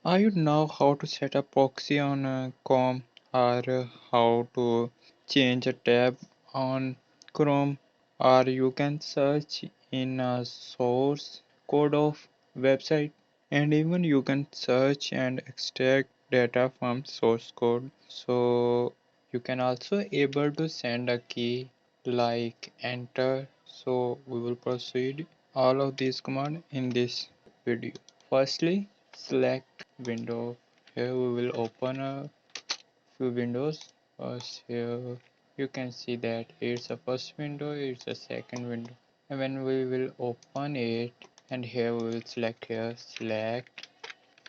Are you know how to set up proxy on Chrome or how to change a tab on Chrome, or you can search in a source code of website, and even you can search and extract data from source code. So you can also able to send a key like enter. So we will proceed all of these commands in this video. Firstly, select window. Here we will open a few windows. First here you can see that it's a first window, it's a second window. And when we will open it, and here we will select here select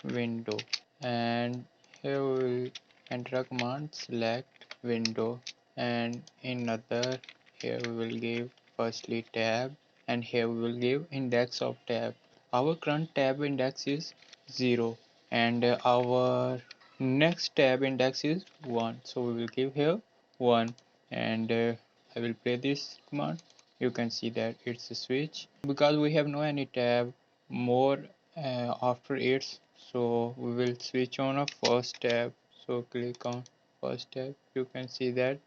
window, and here we will enter a command select window, and in other here we will give firstly tab, and here we will give index of tab. Our current tab index is 0, and our next tab index is 1, so we will give here 1, and I will play this command. You can see that it's a switch because we have no any tab more after it, so we will switch on a first tab. So click on first tab. You can see that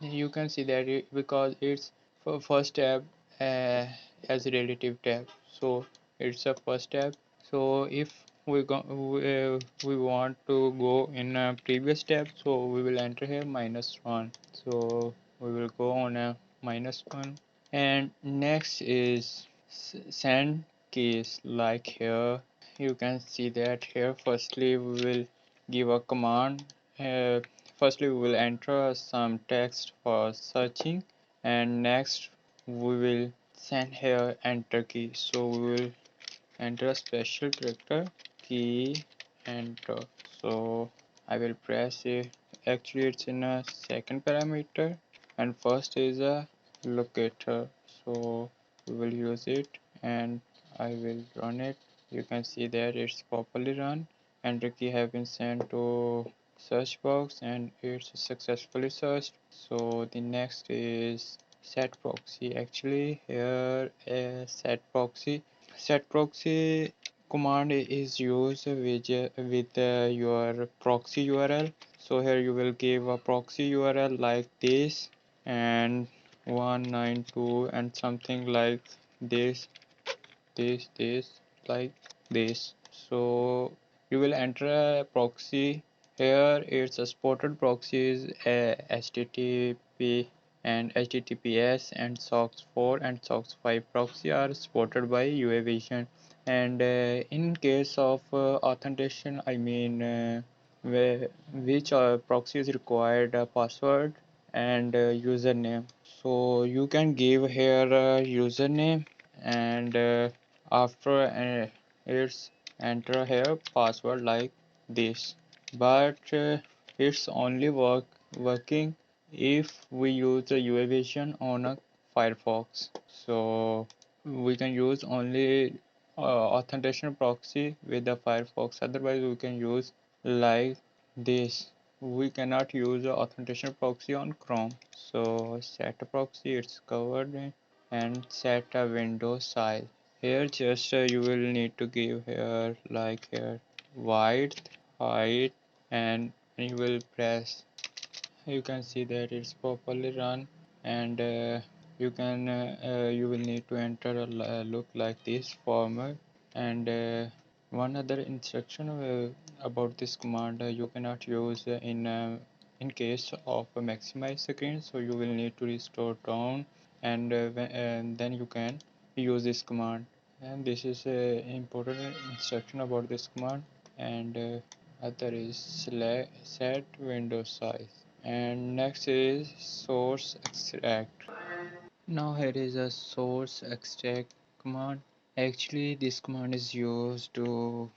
you can see that because it's for first tab as a relative tab, so it's a first tab. So if we want to go in a previous tab, so we will enter here -1. So we will go on a -1, and next is send keys. Like here you can see that here firstly we will give a command. Firstly we will enter some text for searching, and next we will send here enter key. So we will enter a special character key enter. So I will press it. Actually it's in a second parameter, and first is a locator, so we will use it, and I will run it. You can see that it's properly run. Enter key have been sent to search box, and it's successfully searched. So the next is setProxy. Actually here setProxy command is used with your proxy URL. So here you will give a proxy URL like this, and 192 and something like this, this like this. So you will enter a proxy. Here it's a supported proxies, HTTP and HTTPS and SOCKS 4 and SOCKS 5 proxy are supported by UA Vision. And in case of authentication, I mean which proxy is required password and username. So you can give here a username, and after it's enter here password like this. But it's only working if we use the UA Vision on a Firefox. So we can use only authentication proxy with the Firefox, otherwise we can use like this. We cannot use authentication proxy on Chrome. So set a proxy, it's covered and set a window size. Here just you will need to give here like here width, height, and you will press. You can see that it's properly run, and you will need to enter a look like this format. And one other instruction about this command, you cannot use in case of a maximize screen, so you will need to restore down, and then you can use this command. And this is a important instruction about this command. And other is select set window size, and next is source extract. Now here is a source extract command. Actually this command is used to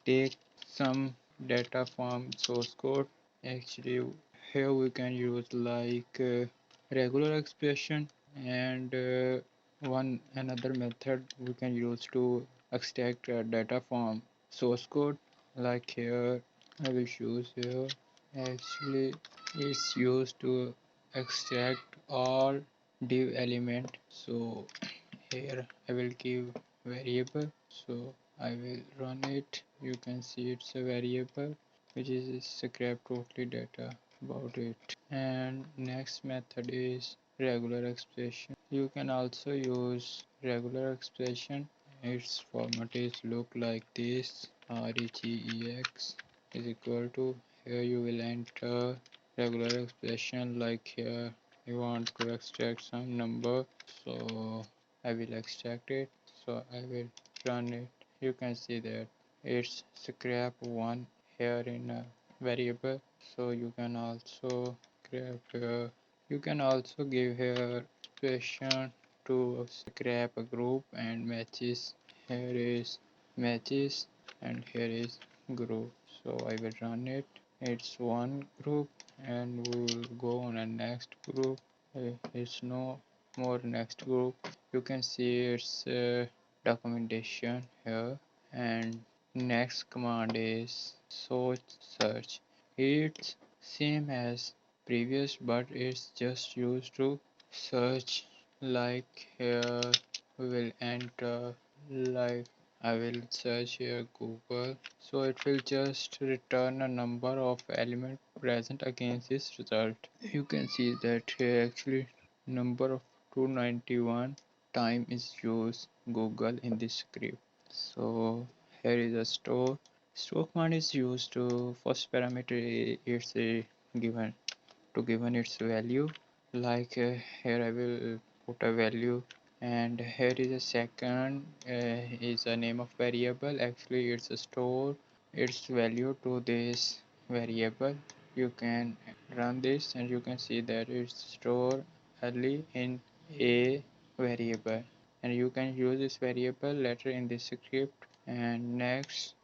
take some data from source code. Actually here we can use like regular expression, and one another method we can use to extract data from source code. Like here I will choose here. Actually it's used to extract all div element. So here I will give variable. So I will run it. You can see it's a variable which is scrap totally data about it. And next method is regular expression. You can also use regular expression. Its format is look like this: regex is equal to, here you will enter regular expression, like here you want to extract some number, so I will extract it. So I will run it. You can see that it's scrap one here in a variable. So you can also grab here. You can also give here expression to scrap a group and matches. Here is matches and here is group. So I will run it. It's one group and we will go on a next group. It's no more next group. You can see its documentation here. And next command is sourceSearch. It's same as previous, but it's just used to search. Like here we will enter, like I will search here Google, so it will just return a number of elements present against this result. You can see that here actually number of 291 time is used Google in this script. So here is a store command is used to first parameter it's a given to given its value, like here I will put a value, and here is a second is a name of variable. Actually it's a store its value to this variable. You can run this and you can see that it's store early in a variable, and you can use this variable later in this script. And next